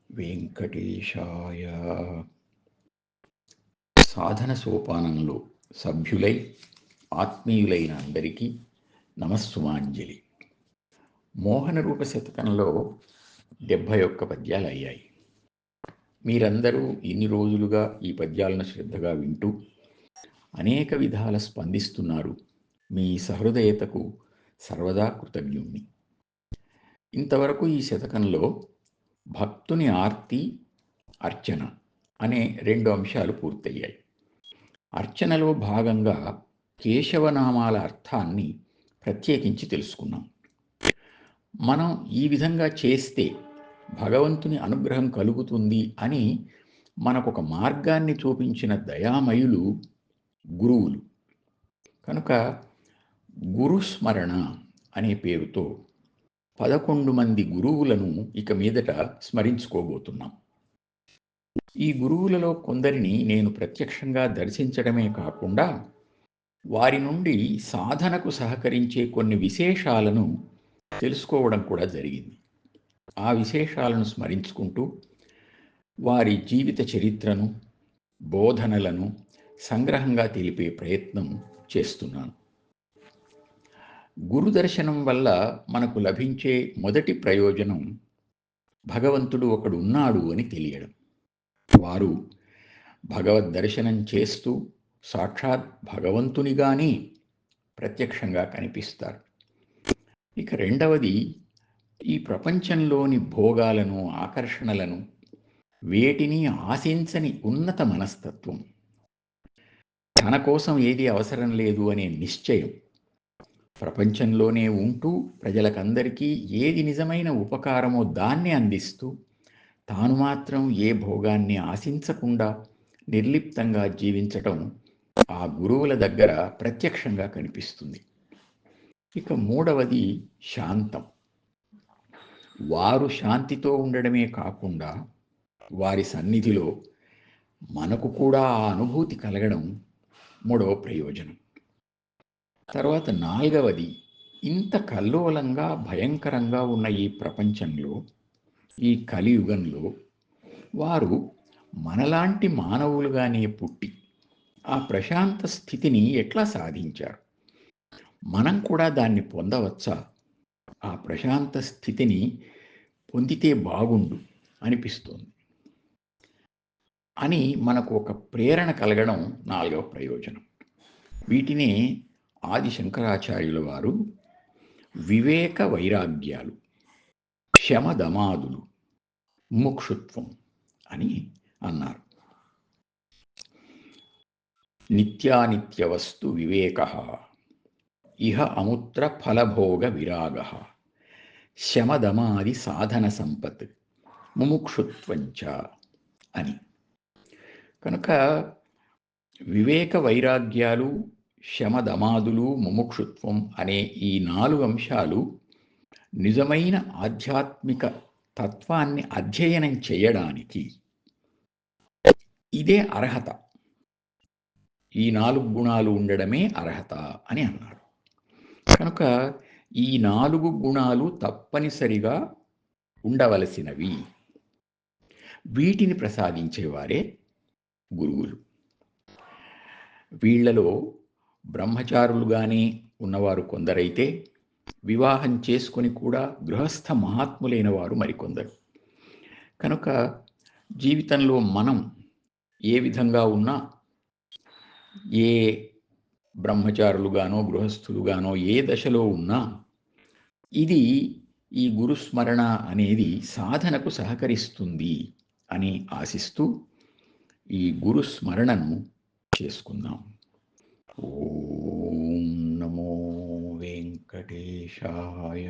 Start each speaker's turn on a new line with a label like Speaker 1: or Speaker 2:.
Speaker 1: వెంకటేశాయ. సాధన సోపానంలో సభ్యులై ఆత్మీయులైన అందరికీ నమస్సుమాంజలి. మోహన రూప శతకంలో 71 పద్యాలు అయ్యాయి. మీరందరూ ఇన్ని రోజులుగా ఈ పద్యాలను శ్రద్ధగా వింటూ అనేక విధాల స్పందిస్తున్నారు. మీ సహృదయతకు సర్వదా కృతజ్ఞుణ్ణి. ఇంతవరకు ఈ శతకంలో భక్తుని ఆర్తి, అర్చన అనే 2 అంశాలు పూర్తయ్యాయి. అర్చనలో భాగంగా కేశవనామాల అర్థాన్ని ప్రత్యేకించి తెలుసుకున్నాం. మనం ఈ విధంగా చేస్తే భగవంతుని అనుగ్రహం కలుగుతుంది అని మనకొక మార్గాన్ని చూపించిన దయామయులు గురువులు. కనుక గురుస్మరణ అనే పేరుతో 11 మంది గురువులను ఇక మీదట స్మరించుకోబోతున్నాం. ఈ గురువులలో కొందరిని నేను ప్రత్యక్షంగా దర్శించడమే కాకుండా వారి నుండి సాధనకు సహకరించే కొన్ని విశేషాలను తెలుసుకోవడం కూడా జరిగింది. ఆ విశేషాలను స్మరించుకుంటూ వారి జీవిత చరిత్రను, బోధనలను సంగ్రహంగా తెలిపే ప్రయత్నం చేస్తున్నాను. గురు దర్శనం వల్ల మనకు లభించే మొదటి ప్రయోజనం భగవంతుడు ఒకడు ఉన్నాడు అని తెలియడం. వారు భగవద్ దర్శనం చేస్తూ సాక్షాత్ భగవంతునిగానే ప్రత్యక్షంగా కనిపిస్తారు. ఇక రెండవది, ఈ ప్రపంచంలోని భోగాలను, ఆకర్షణలను, వేటిని ఆశించని ఉన్నత మనస్తత్వం, తన కోసం ఏది అవసరం లేదు అనే నిశ్చయం, ప్రపంచంలోనే ఉంటూ ప్రజలకందరికీ ఏది నిజమైన ఉపకారమో దాన్ని అందిస్తూ తాను మాత్రం ఏ భోగాన్ని ఆశించకుండా నిర్లిప్తంగా జీవించటం ఆ గురువుల దగ్గర ప్రత్యక్షంగా కనిపిస్తుంది. ఇక మూడవది శాంతం. వారు శాంతితో ఉండడమే కాకుండా వారి సన్నిధిలో మనకు కూడా ఆ అనుభూతి కలగడం మూడవ ప్రయోజనం. తర్వాత నాలుగవది, ఇంత కల్లోలంగా భయంకరంగా ఉన్న ఈ ప్రపంచంలో, ఈ కలియుగంలో వారు మనలాంటి మానవులుగానే పుట్టి ఆ ప్రశాంత స్థితిని ఎట్లా సాధించారు? మనం కూడా దాన్ని పొందవచ్చా? ఆ ప్రశాంత స్థితిని పొందితే బాగుండు అనిపిస్తుంది అని మనకు ఒక ప్రేరణ కలగడం నాలుగవ ప్రయోజనం. వీటినే ఆది శంకరాచార్యుల వారు వివేక వైరాగ్యాలు, శమదమాదులు, ముముక్షుత్వం అని అన్నారు. నిత్యానిత్య వస్తు వివేక, ఇహ అముత్ర ఫలభోగ విరాగ, శమదమాది సాధన సంపత్, ముముక్షుత్వంచ అని. కనుక వివేక వైరాగ్యాలు, శమదమాదులు, ముముక్షుత్వం అనే ఈ 4 అంశాలు నిజమైన ఆధ్యాత్మిక తత్వాన్ని అధ్యయనం చేయడానికి ఇదే అర్హత. ఈ 4 గుణాలు ఉండడమే అర్హత అని అన్నారు. కనుక ఈ 4 గుణాలు తప్పనిసరిగా ఉండవలసినవి. వీటిని ప్రసాదించేవారే గురువులు. వీళ్లలో బ్రహ్మచారులుగానే ఉన్నవారు కొందరైతే, వివాహం చేసుకొని కూడా గృహస్థ మహాత్ములైన వారు మరికొందరు. కనుక జీవితంలో మనం ఏ విధంగా ఉన్నా, ఏ బ్రహ్మచారులుగానో గృహస్థులుగానో ఏ దశలో ఉన్నా, ఇది ఈ గురుస్మరణ అనేది సాధనకు సహకరిస్తుంది అని ఆశిస్తూ ఈ గురుస్మరణను చేసుకుందాం. ఓం నమో వెంకటేశాయ.